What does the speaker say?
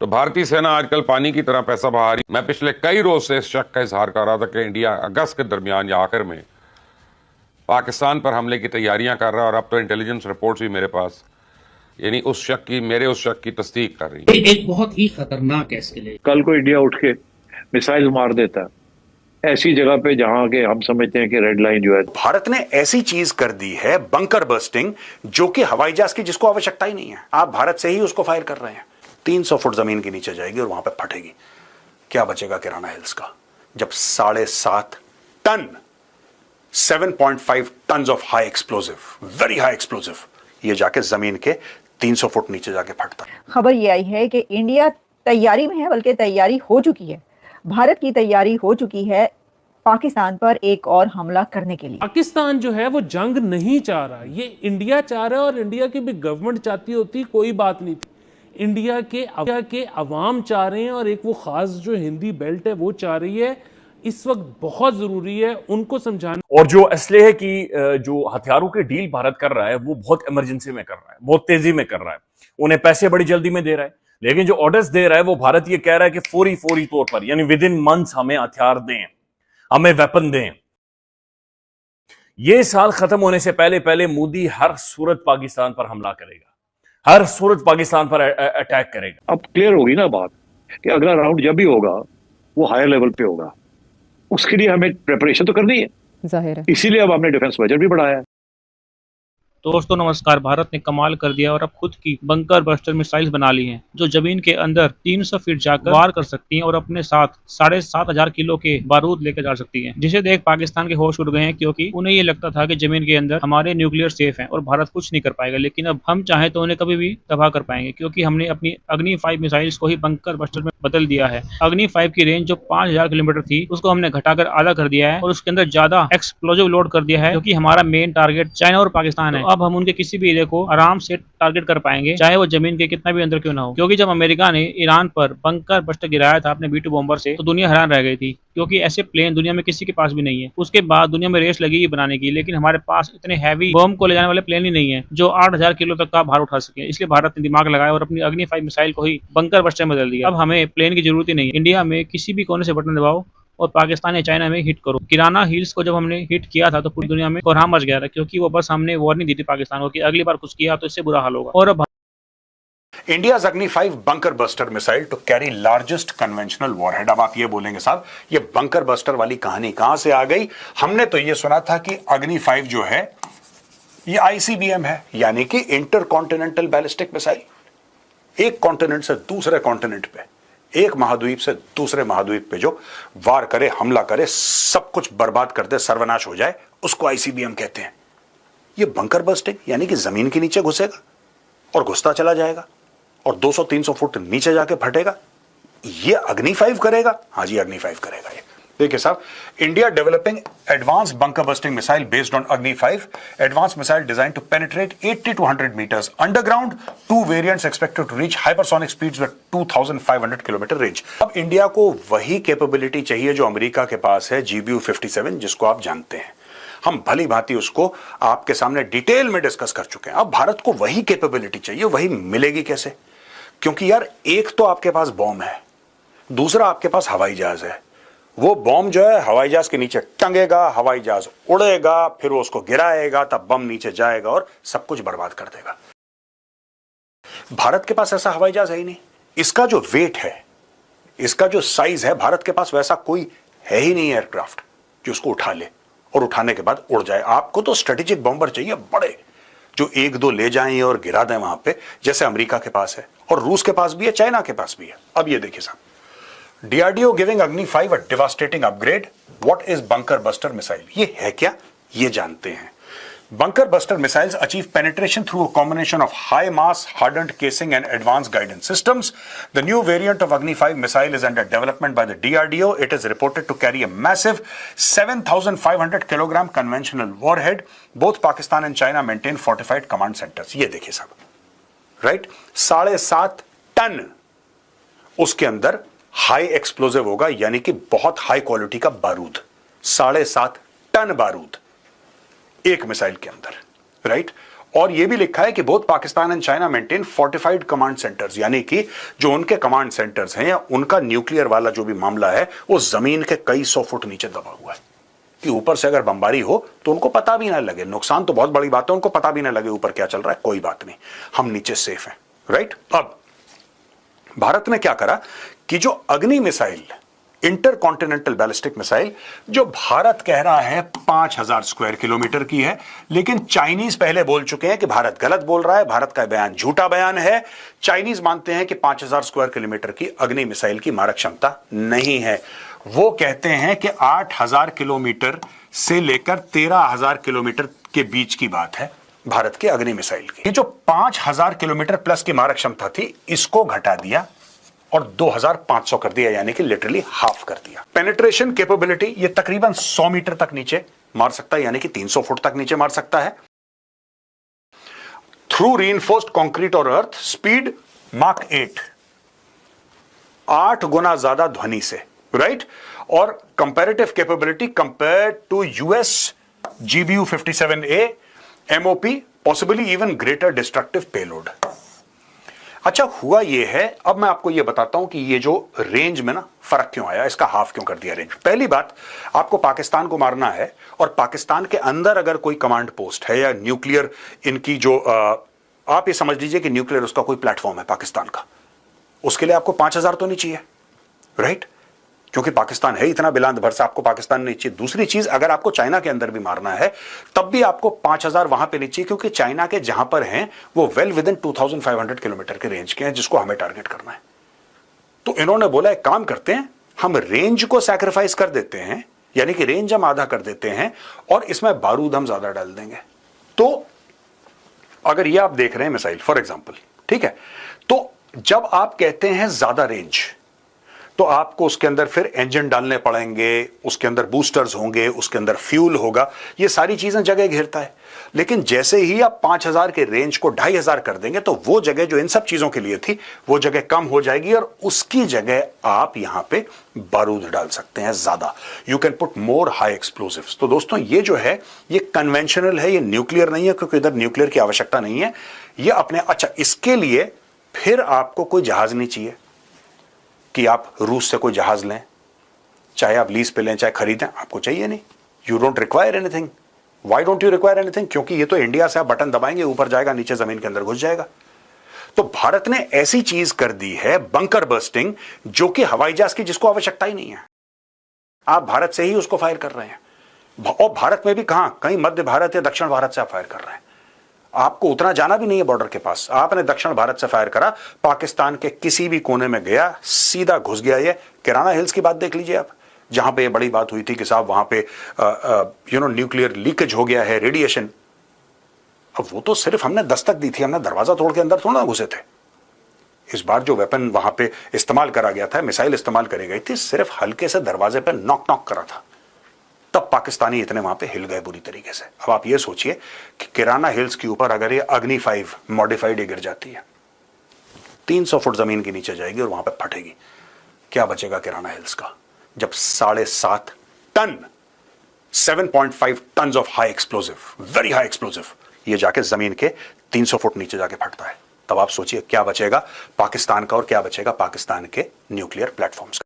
तो भारतीय सेना आजकल पानी की तरह पैसा बहा रही। मैं पिछले कई रोज से इस शक का इजहार कर रहा था कि इंडिया अगस्त के दरमियान या आखिर में पाकिस्तान पर हमले की तैयारियां कर रहा है, और अब तो इंटेलिजेंस रिपोर्ट्स भी मेरे पास यानी मेरे उस शक की तस्दीक कर रही है। एक बहुत ही खतरनाक है इसके लिए। कल को इंडिया उठ के मिसाइल मार देता है ऐसी जगह पे जहां के हम समझते हैं कि रेड लाइन जो है। भारत ने ऐसी चीज कर दी है बंकर बस्टिंग, जो कि हवाई जहाज की जिसको आवश्यकता ही नहीं है, आप भारत से ही उसको फायर कर रहे हैं। 300 फुट जमीन के नीचे जाएगी और वहां पे फटेगी। क्या बचेगा किराना हिल्स का, जब 7.5 ton 7.5 ton of high explosive, very high explosive, ये जाके जमीन के 300 फुट नीचे जाके फटता है। खबर ये आई है कि इंडिया तैयारी में है, बल्कि तैयारी हो चुकी है। भारत की तैयारी हो चुकी है पाकिस्तान पर एक और हमला करने के लिए। पाकिस्तान जो है वो जंग नहीं चाह रहा, ये इंडिया चाह रहा है, और इंडिया की भी गवर्नमेंट चाहती होती कोई बात नहीं थी। इंडिया के अवाम चाह रहे हैं, और एक वो खास जो हिंदी बेल्ट है वो चाह रही है। इस वक्त बहुत जरूरी है उनको समझाना। और जो असलहे की जो हथियारों की डील भारत कर रहा है वो बहुत इमरजेंसी में कर रहा है, बहुत तेजी में कर रहा है। उन्हें पैसे बड़ी जल्दी में दे रहा है, लेकिन जो ऑर्डर्स दे रहा है वो भारत ये कह रहा है कि फौरी तौर पर, यानी विद इन मंथ्स हमें हथियार दें, हमें वेपन दें। ये साल खत्म होने से पहले मोदी हर सूरत पाकिस्तान पर हमला करेगा, हर सूरत पाकिस्तान पर अटैक करेगा। अब क्लियर होगी ना बात कि अगला राउंड जब भी होगा वो हायर लेवल पे होगा। उसके लिए हमें प्रिपरेशन तो करनी है, जाहिर है। इसीलिए अब हमने डिफेंस बजट भी बढ़ाया है। दोस्तों नमस्कार। भारत ने कमाल कर दिया और अब खुद की बंकर बस्टर मिसाइल्स बना ली हैं, जो जमीन के अंदर 300 फीट जाकर वार कर सकती हैं और अपने साथ 7,500 किलो के बारूद लेकर जा सकती हैं, जिसे देख पाकिस्तान के होश उड़ गए हैं, क्योंकि उन्हें ये लगता था कि जमीन के अंदर हमारे न्यूक्लियर सेफ हैं और भारत कुछ नहीं कर पाएगा। लेकिन अब हम चाहें तो उन्हें कभी भी तबाह कर पाएंगे, क्योंकि हमने अपनी अग्नि 5 मिसाइल्स को ही बंकर बस्टर में बदल दिया है। अग्नि 5 की रेंज जो 5000 किलोमीटर थी उसको हमने घटाकर आधा कर दिया है, और उसके अंदर ज्यादा एक्सप्लोजिव लोड कर दिया है, क्योंकि हमारा मेन टारगेट चाइना और पाकिस्तान है। अब हम उनके किसी भी एरिया को आराम से टारगेट कर पाएंगे, चाहे वो जमीन के कितना भी अंदर क्यों ना हो। क्योंकि जब अमेरिका ने ईरान पर बंकर बस्टर गिराया था अपने B2 बॉम्बर से, तो दुनिया हैरान रह गई थी, क्योंकि ऐसे प्लेन दुनिया में किसी के पास भी नहीं है। उसके बाद दुनिया में रेस लगी बनाने की, लेकिन हमारे पास इतने हैवी बॉम्ब को ले जाने वाले प्लेन ही नहीं है जो 8000 किलो तक का भार उठा सके। इसलिए भारत ने दिमाग लगाया और अपनी अग्नि 5 मिसाइल को ही बंकर बस्टर में बदल दिया। अब हमें प्लेन की जरूरत ही नहीं है। इंडिया में किसी भी कोने से बटन दबाओ और पाकिस्तान या चाइना में हिट करो। किराना हिल्स को जब हमने हिट किया था तो पूरी दुनिया में कोहराम मच गया था, क्योंकि वो बस हमने वार्निंग दी थी पाकिस्तान को कि अगली बार कुछ किया तो इससे बुरा हाल होगा। और अब India's Agni 5 bunker buster missile to carry largest conventional warhead. अब आप ये बोलेंगे साहब ये बंकर बस्टर वाली कहानी कहां से आ गई? हमने तो ये सुना था कि अग्नि 5 जो है ये ICBM है, यानी कि इंटर कॉन्टिनेंटल बैलिस्टिक मिसाइल। एक कॉन्टिनेंट से दूसरे कॉन्टिनेंट पे, एक महाद्वीप से दूसरे महाद्वीप पे जो वार करे, हमला करे, सब कुछ बर्बाद कर दे, सर्वनाश हो जाए, उसको ICBM कहते हैं। ये बंकर बस्टिंग यानी कि जमीन के नीचे घुसेगा और घुसता चला जाएगा और 200-300 फुट नीचे जाके फटेगा। ये अग्नि 5 करेगा? हाँ जी, अग्नि 5 करेगा। ये देखिए साहब, India developing advance bunker busting missile based on Agni 5, advance missile design to penetrate 80 to 100 meters underground. 2 variants expected to reach hypersonic speeds with 2500 kilometre रेंज। अब इंडिया को वही कैपेबिलिटी चाहिए जो अमेरिका के पास है, GBU-57, जिसको आप जानते हैं। हम भली भांति उसको आपके सामने डिटेल में डिस्कस कर चुके हैं। अब भारत को वही कैपेबिलिटी चाहिए। वही मिलेगी कैसे? क्योंकि यार एक तो आपके पास बॉम्ब है, दूसरा आपके पास हवाई जहाज है। वो बॉम्ब जो है हवाई जहाज के नीचे टंगेगा, हवाई जहाज उड़ेगा, फिर वो उसको गिराएगा, तब बम नीचे जाएगा और सब कुछ बर्बाद कर देगा। भारत के पास ऐसा हवाई जहाज है ही नहीं। इसका जो वेट है, इसका जो साइज है, भारत के पास वैसा कोई है ही नहीं एयरक्राफ्ट जो उसको उठा ले और उठाने के बाद उड़ जाए। आपको तो स्ट्रेटेजिक बॉम्बर चाहिए बड़े, जो 1-2 ले जाएं और गिरा दें वहां पे, जैसे अमेरिका के पास है और रूस के पास भी है, चाइना के पास भी है। अब ये देखिए साहब, DRDO गिविंग अग्नि 5 a devastating upgrade. What is bunker buster missile? ये है क्या? ये जानते हैं। Bunker buster missiles achieve penetration through a combination of high mass, hardened casing and advanced guidance systems. The new variant of Agni 5 missile is under development by the DRDO. It is reported to carry a massive 7,500 kilogram conventional warhead. Both Pakistan and China maintain fortified command centers. ये देखिए साहब, right, 7.5 ton उसके अंदर high explosive होगा, यानी कि बहुत high quality का बारूद। 7.5 टन बारूद एक मिसाइल के अंदर, राइट। और यह भी लिखा है कि both Pakistan and China maintain fortified command centres, यानी कि जो उनके कमांड सेंटर्स हैं या उनका न्यूक्लियर वाला जो भी मामला है वो जमीन के कई 100 फुट नीचे दबा हुआ है कि ऊपर से अगर बमबारी हो तो उनको पता भी ना लगे। नुकसान तो बहुत बड़ी बात है, उनको पता भी ना लगे ऊपर क्या चल रहा है, कोई बात नहीं, हम नीचे सेफ हैं, राइट। अब भारत ने क्या करा कि जो अग्नि मिसाइल, इंटरकॉन्टिनेंटल बैलिस्टिक मिसाइल, जो भारत कह रहा है 5000 स्क्वायर किलोमीटर की है, लेकिन चाइनीज पहले बोल चुके हैं कि भारत गलत बोल रहा है, भारत का बयान झूठा बयान है। चाइनीज मानते हैं कि 5000 स्क्वायर किलोमीटर की अग्नि मिसाइल की मारक क्षमता नहीं है। वो कहते हैं कि 8000 किलोमीटर से लेकर 13000 किलोमीटर के बीच की बात है भारत के अग्नि मिसाइल की। ये जो 5000 किलोमीटर प्लस की मारक क्षमता थी, इसको घटा दिया और 2500 कर दिया, यानी कि लिटरली हाफ कर दिया। पेनिट्रेशन कैपेबिलिटी, ये तकरीबन 100 मीटर तक नीचे मार सकता है, यानी कि 300 फुट तक नीचे मार सकता है। थ्रू रीइंफोर्स्ड कंक्रीट और अर्थ, स्पीड माक 8 गुना ज्यादा ध्वनि से, राइट। और comparative capability compare to US GBU 57A MOP, possibly even greater destructive payload. अच्छा, हुआ यह है, अब मैं आपको यह बताता हूं कि ये जो रेंज में ना फर्क क्यों आया, इसका हाफ क्यों कर दिया रेंज। पहली बात, आपको पाकिस्तान को मारना है और पाकिस्तान के अंदर अगर कोई कमांड पोस्ट है या न्यूक्लियर इनकी जो आप ये समझ लीजिए कि न्यूक्लियर उसका कोई प्लेटफॉर्म है पाकिस्तान का, उसके लिए आपको 5000 तो नहीं चाहिए, राइट, क्योंकि पाकिस्तान है इतना बिलांद भर से, आपको पाकिस्तान नहीं चाहिए। दूसरी चीज, अगर आपको चाइना के अंदर भी मारना है तब भी आपको 5000 वहां पे नहीं चाहिए, क्योंकि चाइना के जहां पर हैं वो वेल विद इन 2500 किलोमीटर के रेंज के हैं, जिसको हमें टारगेट करना है। तो इन्होंने बोला एक काम करते हैं, हम रेंज को सैक्रिफाइस कर देते हैं, यानी कि रेंज हम आधा कर देते हैं और इसमें बारूद हम ज्यादा डाल देंगे। तो अगर ये आप देख रहे हैं मिसाइल फॉर एग्जाम्पल, ठीक है, तो जब आप कहते हैं ज्यादा रेंज, तो आपको उसके अंदर फिर इंजन डालने पड़ेंगे, उसके अंदर बूस्टर्स होंगे, उसके अंदर फ्यूल होगा, ये सारी चीजें जगह घेरता है। लेकिन जैसे ही आप 5000 के रेंज को 2500 कर देंगे तो वो जगह जो इन सब चीजों के लिए थी वो जगह कम हो जाएगी और उसकी जगह आप यहां पे बारूद डाल सकते हैं ज्यादा। You can put more high explosives. तो दोस्तों, ये जो है ये कन्वेंशनल है, ये न्यूक्लियर नहीं है, क्योंकि इधर न्यूक्लियर की आवश्यकता नहीं है। ये अपने, अच्छा, इसके लिए फिर आपको कोई जहाज नहीं चाहिए कि आप रूस से कोई जहाज लें, चाहे आप लीज पे लें चाहे खरीदें, आपको चाहिए नहीं। You don't require anything. Why don't you require anything? क्योंकि ये तो इंडिया से आप बटन दबाएंगे ऊपर जाएगा, नीचे जमीन के अंदर घुस जाएगा। तो भारत ने ऐसी चीज कर दी है बंकर बर्स्टिंग, जो कि हवाई जहाज की जिसको आवश्यकता ही नहीं है, आप भारत से ही उसको फायर कर रहे हैं। और भारत में भी कहां, कहीं मध्य भारत या दक्षिण भारत से आप फायर कर रहे हैं। आपको उतना जाना भी नहीं है बॉर्डर के पास, आपने दक्षिण भारत से फायर करा, पाकिस्तान के किसी भी कोने में गया, सीधा घुस गया। ये किराना हिल्स की बात देख लीजिए आप, जहां पे ये बड़ी बात हुई थी कि साहब वहां पे न्यूक्लियर लीकेज हो गया है, रेडिएशन। अब वो तो सिर्फ हमने दस्तक दी थी, हमने दरवाजा तोड़ के अंदर थोड़ा घुसे थे। इस बार जो वेपन वहां पे इस्तेमाल करा गया था, मिसाइल इस्तेमाल करी गई थी, सिर्फ हल्के से दरवाजे पे नॉक करा था, तब पाकिस्तानी इतने वहां पे हिल गए बुरी तरीके से। अब आप ये सोचिए कि किराना हिल्स के ऊपर अगर ये अग्नि 5 मॉडिफाइड गिर जाती है, 300 फुट जमीन के नीचे जाएगी और वहां पे फटेगी, क्या बचेगा किराना हिल्स का? जब 7.5 ton 7.5 ton of high explosive, very high explosive, ये जाके जमीन के 300 फुट नीचे जाके फटता है, तब आप सोचिए क्या बचेगा पाकिस्तान का और क्या बचेगा पाकिस्तान के न्यूक्लियर प्लेटफॉर्म्स का।